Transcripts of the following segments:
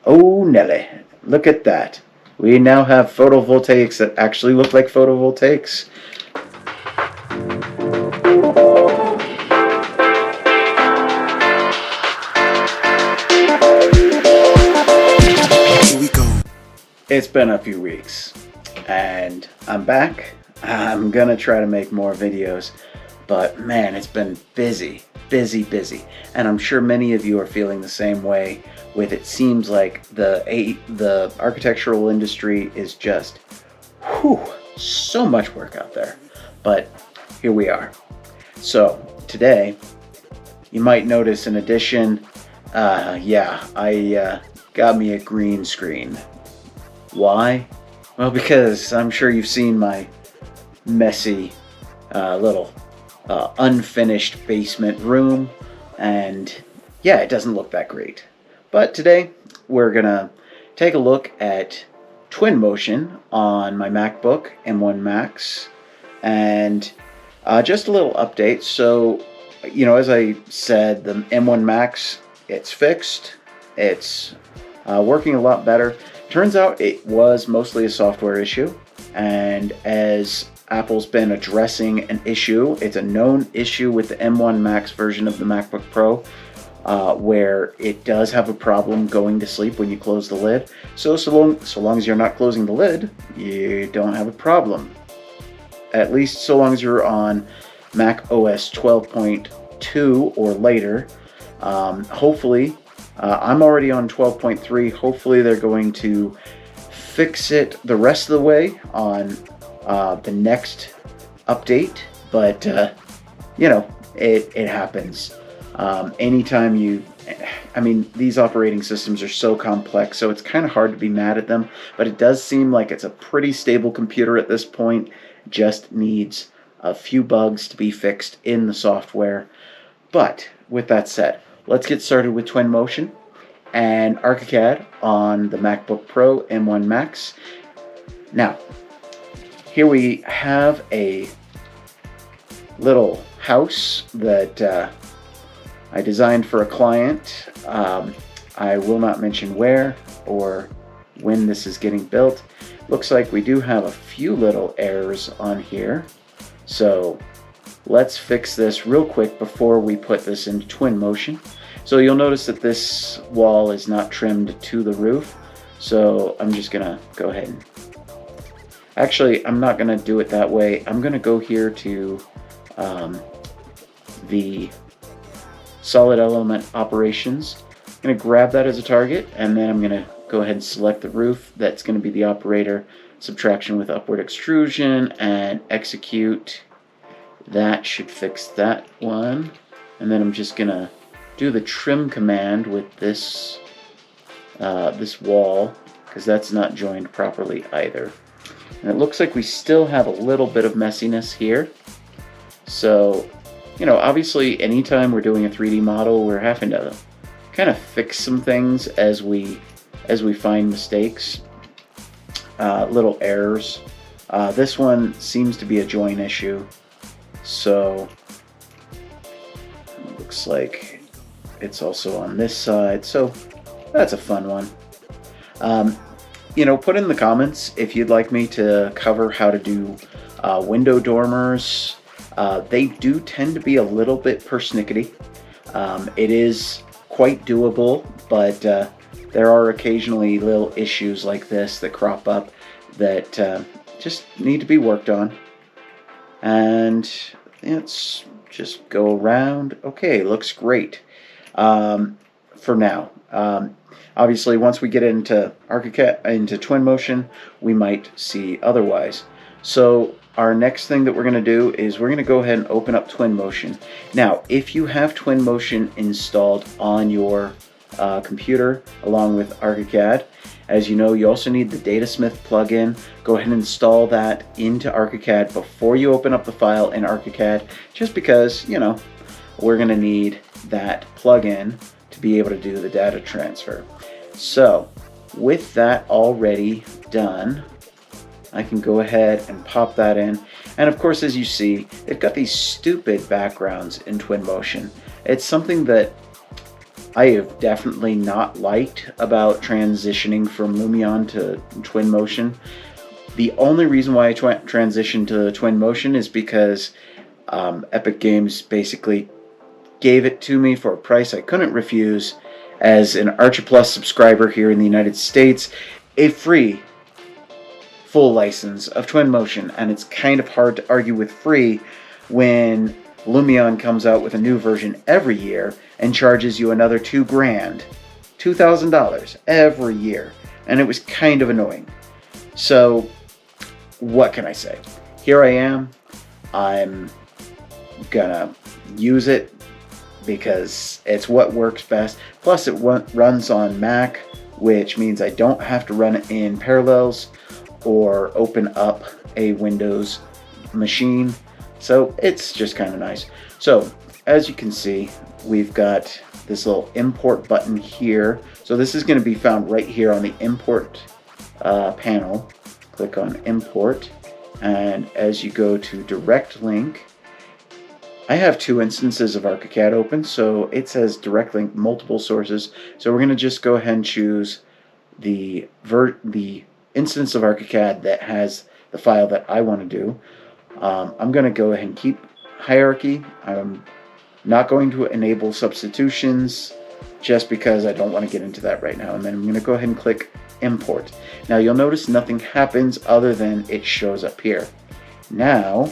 Oh Nelly, look at that. We now have photovoltaics that actually look like photovoltaics. Here we go. It's been a few weeks and I'm back. I'm gonna try to make more videos, but man, it's been busy. And I'm sure many of you are feeling the same way with it seems like the architectural industry is just, so much work out there. But here we are. So today, you might notice in addition, I got me a green screen. Why? Well, because I'm sure you've seen my messy little unfinished basement room, and yeah, it doesn't look that great. But today we're gonna take a look at Twinmotion on my MacBook M1Max, and just a little update. So, as I said, the M1 Max, it's fixed. It's working a lot better. Turns out it was mostly a software issue, and as Apple's been addressing an issue, it's a known issue with the M1 Max version of the MacBook Pro, where it does have a problem going to sleep when you close the lid. So long as you're not closing the lid, you don't have a problem. At least so long as you're on Mac OS 12.2 or later. Hopefully, I'm already on 12.3. Hopefully they're going to fix it the rest of the way on the next update. But, it happens. Anytime these operating systems are so complex, so it's kind of hard to be mad at them. But it does seem like it's a pretty stable computer at this point. Just needs a few bugs to be fixed in the software. But with that said, let's get started with Twinmotion and Archicad on the MacBook Pro M1 Max. Now, here we have a little house that I designed for a client. I will not mention where or when this is getting built. Looks like we do have a few little errors on here. So let's fix this real quick before we put this into Twinmotion. So you'll notice that this wall is not trimmed to the roof. So I'm just gonna go ahead and, actually, I'm not gonna do it that way. I'm gonna go here to the solid element operations. I'm gonna grab that as a target, and then I'm gonna go ahead and select the roof. That's gonna be the operator. Subtraction with upward extrusion and execute. That should fix that one. And then I'm just gonna do the trim command with this this wall, because that's not joined properly either. And it looks like we still have a little bit of messiness here. So, obviously anytime we're doing a 3D model, we're having to kind of fix some things as we find mistakes, little errors. This one seems to be a join issue. So it looks like it's also on this side. So that's a fun one. Put in the comments if you'd like me to cover how to do window dormers. They do tend to be a little bit persnickety. It is quite doable, but there are occasionally little issues like this that crop up that just need to be worked on. And let's just go around. Okay, looks great for now. Obviously, once we get into Archicad, into Twinmotion, we might see otherwise. So our next thing that we're going to do is we're going to go ahead and open up Twinmotion. Now, if you have Twinmotion installed on your computer along with Archicad, as you know, you also need the Datasmith plugin. Go ahead and install that into Archicad before you open up the file in Archicad, just because, we're going to need that plugin to be able to do the data transfer. So, with that already done, I can go ahead and pop that in. And of course, as you see, they've got these stupid backgrounds in Twinmotion. It's something that I have definitely not liked about transitioning from Lumion to Twinmotion. The only reason why I transitioned to Twinmotion is because Epic Games basically gave it to me for a price I couldn't refuse. As an Archi Plus subscriber here in the United States, a free full license of Twinmotion, and it's kind of hard to argue with free when Lumion comes out with a new version every year and charges you another $2,000, $2,000 every year, and it was kind of annoying. So what can I say? Here I am. I'm gonna use it because it's what works best. Plus it runs on Mac, which means I don't have to run it in Parallels or open up a Windows machine. So it's just kind of nice. So as you can see, we've got this little import button here. So this is going to be found right here on the import panel. Click on import, and as you go to direct link, I have two instances of Archicad open, so it says direct link multiple sources. So we're going to just go ahead and choose the instance of Archicad that has the file that I want to do. I'm going to go ahead and keep hierarchy. I'm not going to enable substitutions just because I don't want to get into that right now. And then I'm going to go ahead and click import. Now you'll notice nothing happens other than it shows up here. Now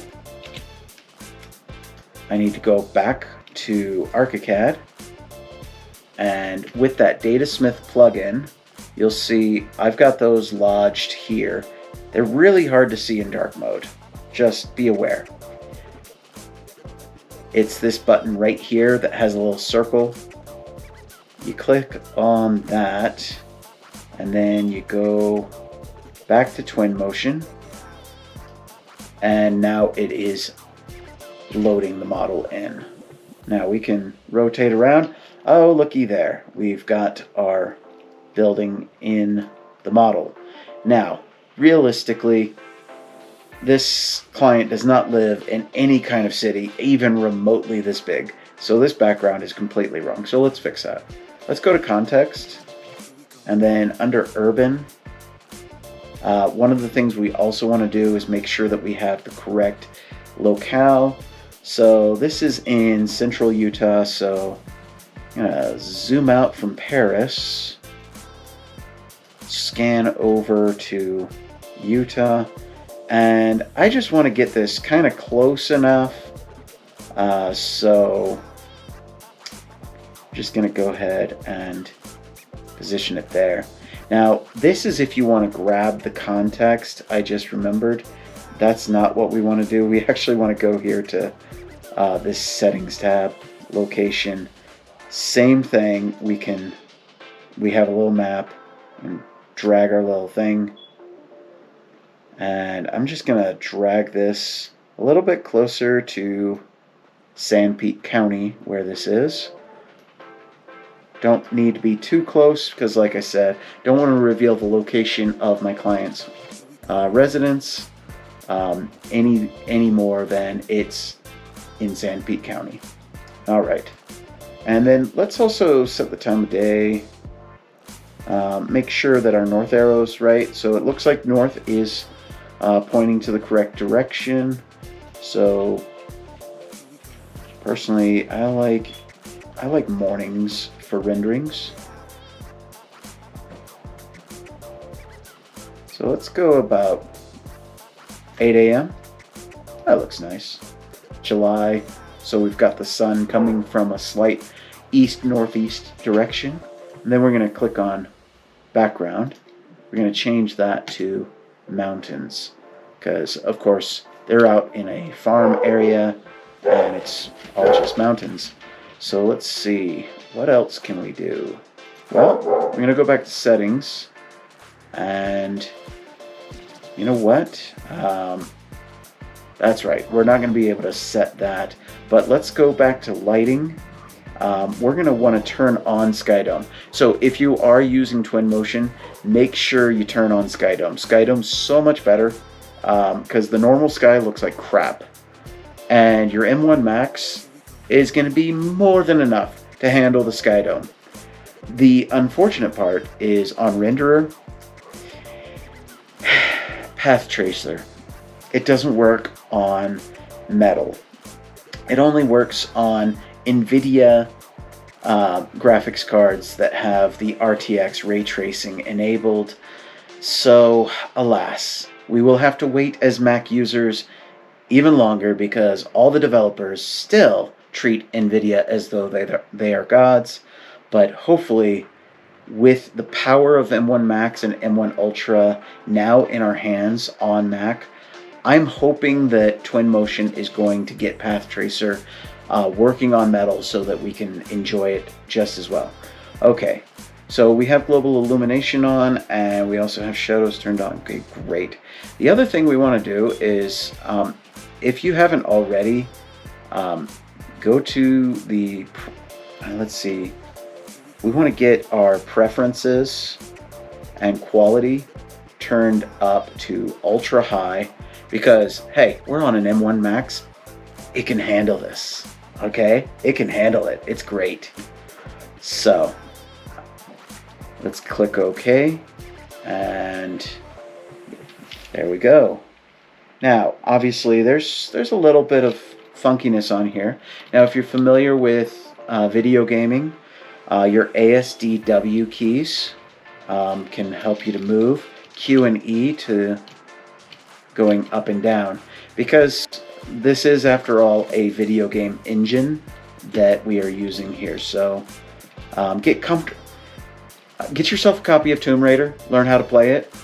I need to go back to Archicad, and with that Datasmith plugin, you'll see I've got those lodged here. They're really hard to see in dark mode. Just be aware. It's this button right here that has a little circle. You click on that, and then you go back to Twinmotion, and now it is loading the model in. Now we can rotate around. Oh, looky there. We've got our building in the model. Now, realistically, this client does not live in any kind of city, even remotely this big. So this background is completely wrong. So let's fix that. Let's go to context, and then under urban, one of the things we also want to do is make sure that we have the correct locale. So this is in central Utah, so I'm gonna zoom out from Paris, scan over to Utah, and I just want to get this kind of close enough, so I'm just gonna go ahead and position it there. Now this is if you want to grab the context. I just remembered that's not what we want to do. We actually want to go here to this settings tab, location. Same thing. We have a little map and drag our little thing, and I'm just gonna drag this a little bit closer to Sanpete County where this is. Don't need to be too close because, like I said, don't want to reveal the location of my client's residence any more than it's in Sanpete County. Alright, and then let's also set the time of day. Make sure that our north arrow is right. So it looks like north is pointing to the correct direction. So personally, I like mornings for renderings. So let's go about 8 a.m. That looks nice. July, so we've got the sun coming from a slight east-northeast direction. And then we're going to click on background. We're going to change that to mountains because, of course, they're out in a farm area and it's all just mountains. So let's see, what else can we do? Well, we're going to go back to settings, and you know what? That's right, we're not going to be able to set that, but let's go back to lighting. We're going to want to turn on Skydome. So if you are using Twinmotion, make sure you turn on Skydome. Skydome's so much better because the normal sky looks like crap. And your M1 Max is going to be more than enough to handle the Skydome. The unfortunate part is on renderer, path tracer. It doesn't work on metal. It only works on NVIDIA graphics cards that have the RTX ray tracing enabled. So, alas, we will have to wait as Mac users even longer because all the developers still treat NVIDIA as though they are gods. But hopefully, with the power of M1 Max and M1 Ultra now in our hands on Mac, I'm hoping that Twinmotion is going to get Path Tracer working on metal so that we can enjoy it just as well. Okay, so we have global illumination on, and we also have shadows turned on. Okay, great. The other thing we want to do is, if you haven't already, go to the, let's see, we want to get our preferences and quality turned up to ultra high because, hey, we're on an M1 Max. It can handle this, okay? It can handle it. It's great. So, let's click OK, and there we go. Now, obviously, there's a little bit of funkiness on here. Now, if you're familiar with video gaming, your ASDW keys can help you to move. Q and E to going up and down, because this is, after all, a video game engine that we are using here. So get yourself a copy of Tomb Raider, learn how to play it.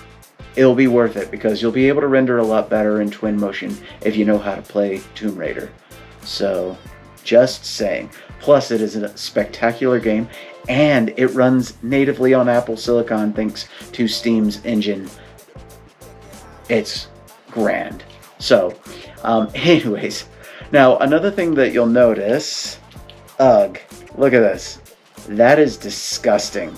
It'll be worth it because you'll be able to render a lot better in Twinmotion if you know how to play Tomb Raider. So just saying. Plus, it is a spectacular game, and it runs natively on Apple Silicon thanks to Steam's engine. It's grand. So, anyways, now another thing that you'll notice, ugh, look at this. That is disgusting.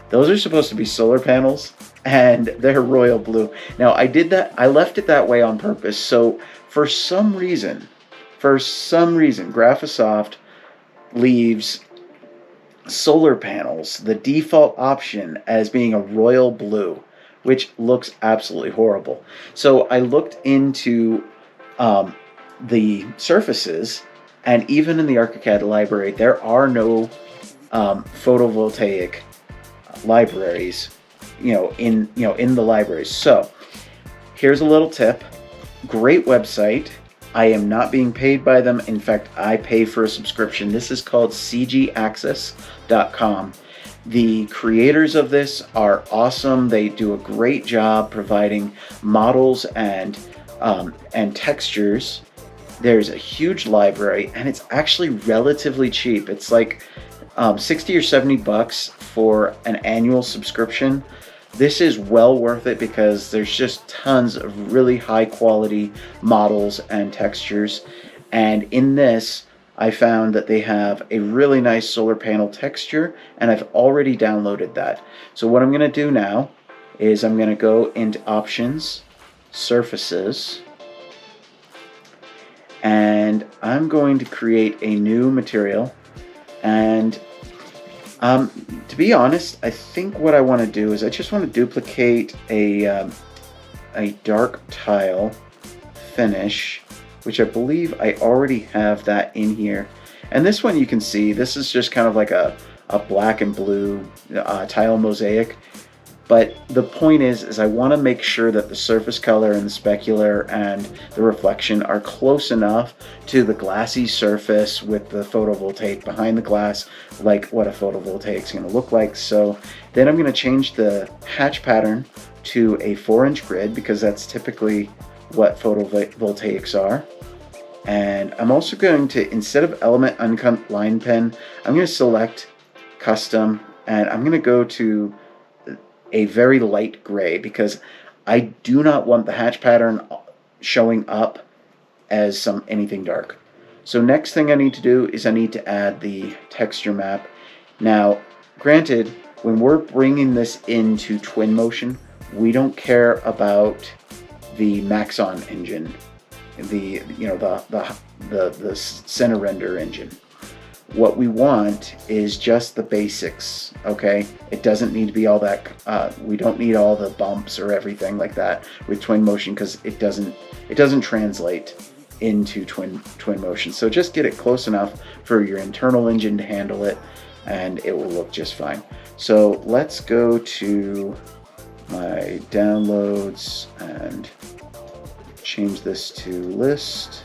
Those are supposed to be solar panels, and they're royal blue. Now, I left it that way on purpose. So, for some reason, Graphisoft leaves solar panels, the default option, as being a royal blue, which looks absolutely horrible. So I looked into the surfaces, and even in the Archicad library, there are no photovoltaic libraries, in the libraries. So here's a little tip. Great website. I am not being paid by them. In fact, I pay for a subscription. This is called cgaccess.com. The creators of this are awesome. They do a great job providing models and textures. There's a huge library, and it's actually relatively cheap. It's like 60 or 70 bucks for an annual subscription. This is well worth it because there's just tons of really high quality models and textures. And in this, I found that they have a really nice solar panel texture, and I've already downloaded that. So what I'm going to do now is I'm going to go into Options, Surfaces, and I'm going to create a new material. And to be honest, I think what I want to do is I just want to duplicate a dark tile finish, which I believe I already have that in here. And this one, you can see, this is just kind of like a black and blue tile mosaic. But the point is I want to make sure that the surface color and the specular and the reflection are close enough to the glassy surface with the photovoltaic behind the glass, like what a photovoltaic is going to look like. So then I'm going to change the hatch pattern to a 4-inch grid because that's typically what photovoltaics are. And I'm also going to, instead of element uncut line pen, I'm going to select custom, and I'm going to go to a very light gray because I do not want the hatch pattern showing up as anything dark. So next thing I need to do is I need to add the texture map. Now, granted, when we're bringing this into Twinmotion, we don't care about the Maxon engine, the center render engine. what we want is just the basics, okay? It doesn't need to be all that, we don't need all the bumps or everything like that with Twinmotion, because it doesn't translate into Twinmotion. So just get it close enough for your internal engine to handle it, and it will look just fine. So let's go to my downloads and change this to list,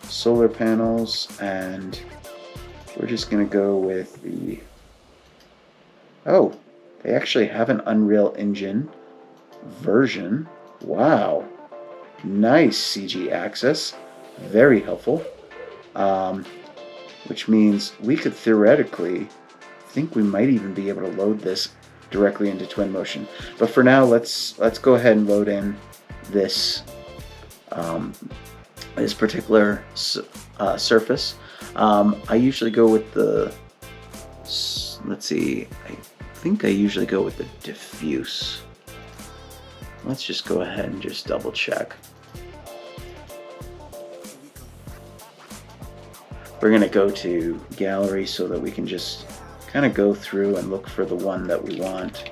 solar panels, and we're just going to go with the, oh, they actually have an Unreal Engine version. Wow. Nice CG access. Very helpful. Which means we could theoretically, think we might even be able to load this directly into Twinmotion. But for now, let's go ahead and load in this this particular surface. I usually go with the, let's see, I think I usually go with the diffuse. Let's just go ahead and just double check. We're going to go to gallery so that we can just kind of go through and look for the one that we want.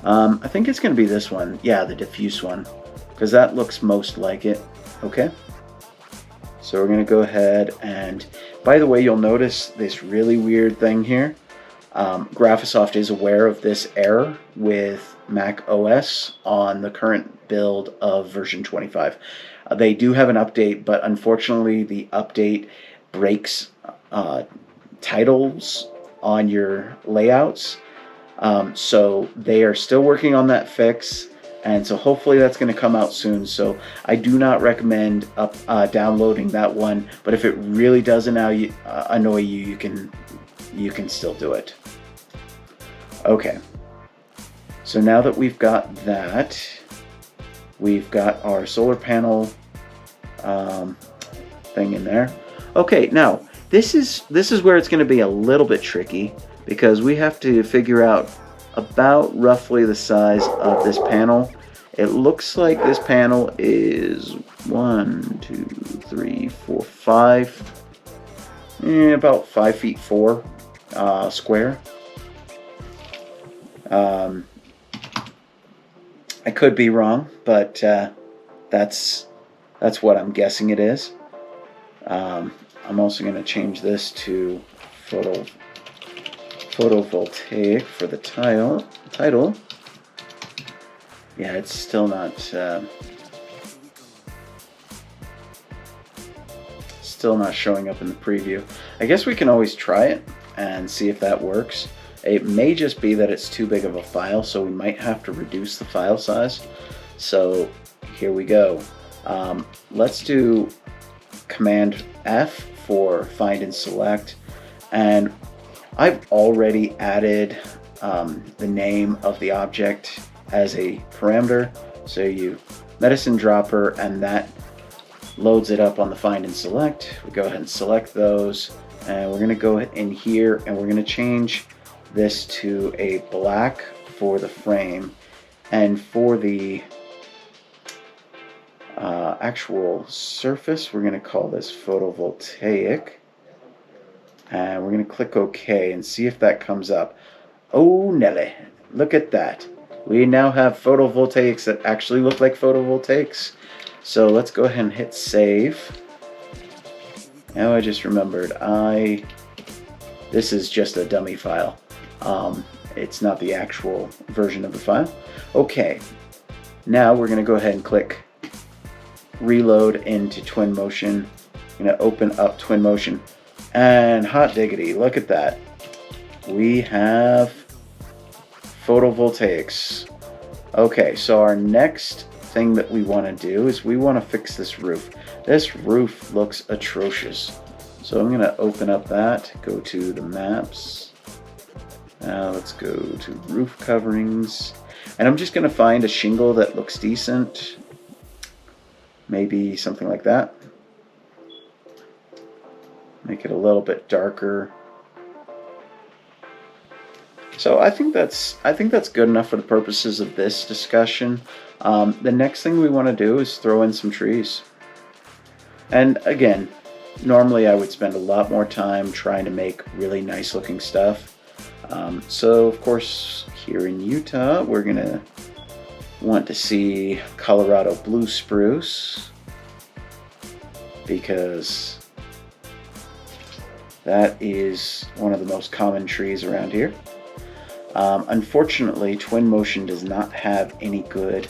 I think it's going to be this one. Yeah, the diffuse one, because that looks most like it. Okay. So we're going to go ahead and, by the way, you'll notice this really weird thing here. Graphisoft is aware of this error with Mac OS on the current build of version 25. They do have an update, but unfortunately the update breaks titles on your layouts. So they are still working on that fix, and so hopefully that's going to come out soon. So I do not recommend downloading that one, but if it really does annoy you, you can still do it. Okay, so now that we've got that, we've got our solar panel thing in there. Okay, now this is where it's going to be a little bit tricky, because we have to figure out about roughly the size of this panel. It looks like this panel is 1, 2, 3, 4, 5, about 5 feet 4 square. I could be wrong, but that's what I'm guessing it is. I'm also going to change this to photovoltaic for the title. Yeah, it's still not showing up in the preview. I guess we can always try it and see if that works. It may just be that it's too big of a file, so we might have to reduce the file size. So here we go. Let's do Command F for find and select, and I've already added the name of the object as a parameter. So you medicine dropper, and that loads it up on the find and select. We go ahead and select those, and we're going to go in here and we're going to change this to a black for the frame, and for the actual surface we're going to call this photovoltaic, and we're going to click OK and see if that comes up. Oh Nelly, look at that. We now have photovoltaics that actually look like photovoltaics. So let's go ahead and hit save. Now I just remembered, this is just a dummy file. It's not the actual version of the file. Okay, now we're going to go ahead and click reload into Twinmotion. I'm going to open up Twinmotion, and hot diggity, look at that. We have photovoltaics. Okay, so our next thing that we want to do is we want to fix this roof. This roof looks atrocious. So I'm going to open up that, go to the maps. Now let's go to roof coverings, and I'm just going to find a shingle that looks decent. Maybe something like that. Make it a little bit darker. So I think that's good enough for the purposes of this discussion. The next thing we want to do is throw in some trees. And again, Normally I would spend a lot more time trying to make really nice looking stuff. So of course here in Utah we're gonna want to see Colorado blue spruce, because that is one of the most common trees around here. Unfortunately, Twinmotion does not have any good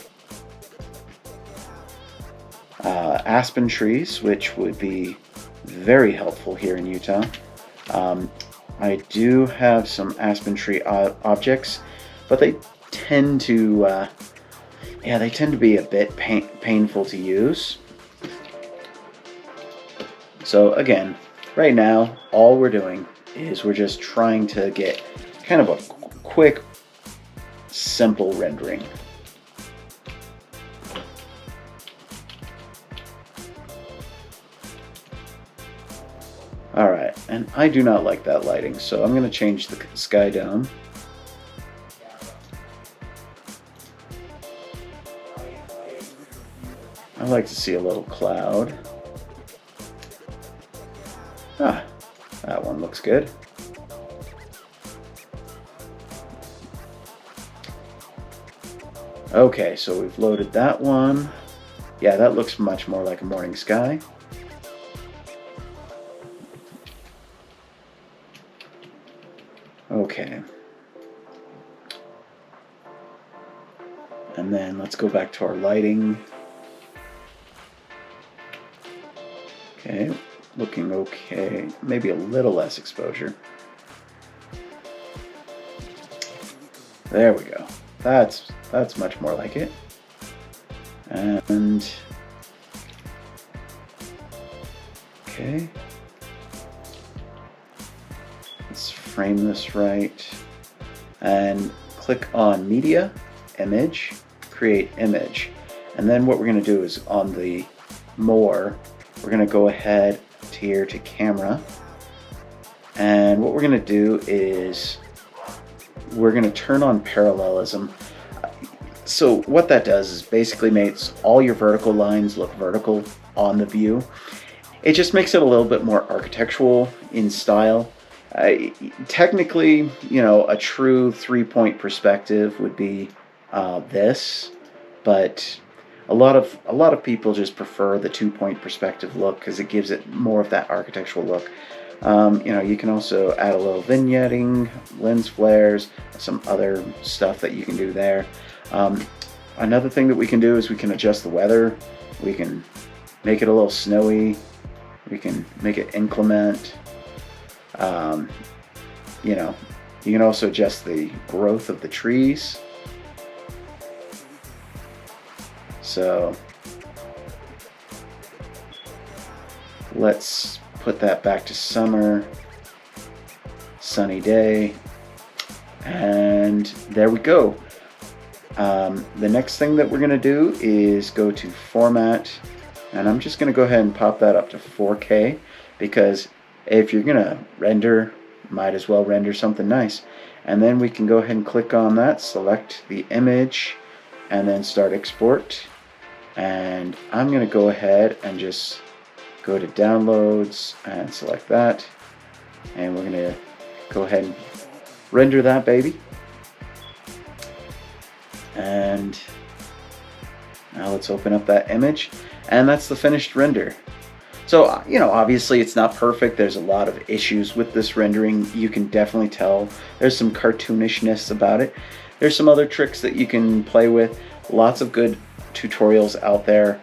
aspen trees, which would be very helpful here in Utah. I do have some aspen tree objects, but they tend to be a bit painful to use. So again, right now, all we're doing is we're just trying to get kind of a quick, simple rendering. Alright, and I do not like that lighting, so I'm going to change the sky dome. I like to see a little cloud. Ah, that one looks good. Okay, so we've loaded that one. Yeah, that looks much more like a morning sky. Okay. And then let's go back to our lighting. Okay, looking okay. Maybe a little less exposure. There we go. That's much more like it. And okay. Let's frame this right. And click on Media, Image, Create Image. And then what we're going to do is on the More, we're going to go ahead here to Camera. And what we're going to do is we're going to turn on parallelism. So what that does is basically makes all your vertical lines look vertical on the view. It just makes it a little bit more architectural in style. Technically, you know, a true 3-point perspective would be this, but a lot of people just prefer the 2-point perspective look because it gives it more of that architectural look. You know, you can also add a little vignetting, lens flares, some other stuff that you can do there. Another thing that we can do is we can adjust the weather. We can make it a little snowy. We can make it inclement. You know, you can also adjust the growth of the trees. So let's put that back to summer, sunny day, and there we go. The next thing that we're going to do is go to Format, and I'm just going to go ahead and pop that up to 4K, because if you're going to render, might as well render something nice. And then we can go ahead and click on that, select the image, and then start export. And I'm going to go ahead and just go to Downloads and select that, and we're going to go ahead and render that baby. And now let's open up that image, and that's the finished render. So, you know, obviously it's not perfect. There's a lot of issues with this rendering. You can definitely tell there's some cartoonishness about it. There's some other tricks that you can play with. Lots of good tutorials out there.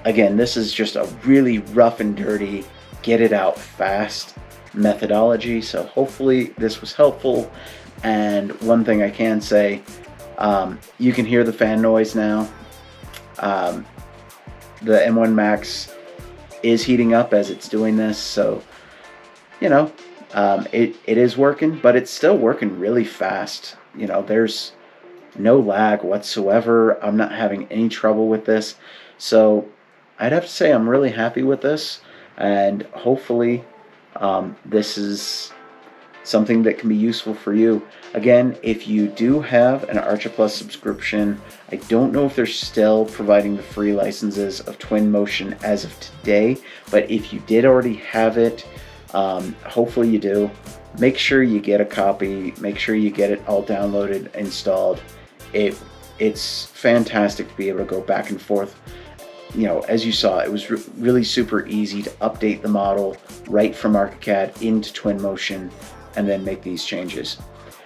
Again, this is just a really rough and dirty, get it out fast methodology. So hopefully this was helpful. And one thing I can say, you can hear the fan noise now. The M1 Max is heating up as it's doing this, so you know, it is working, but it's still working really fast. You know, there's no lag whatsoever. I'm not having any trouble with this, so I'd have to say I'm really happy with this, and hopefully this is something that can be useful for you. Again, if you do have an Archicad Plus subscription, I don't know if they're still providing the free licenses of Twinmotion as of today, but if you did already have it, hopefully you do. Make sure you get a copy, make sure you get it all downloaded, installed. It's fantastic to be able to go back and forth. You know, as you saw, it was really super easy to update the model right from Archicad into Twinmotion and then make these changes.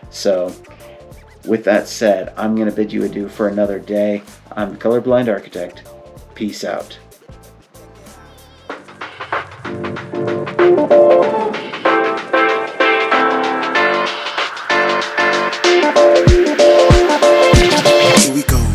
So with that said, I'm going to bid you adieu for another day. I'm the Colorblind Architect. Peace out.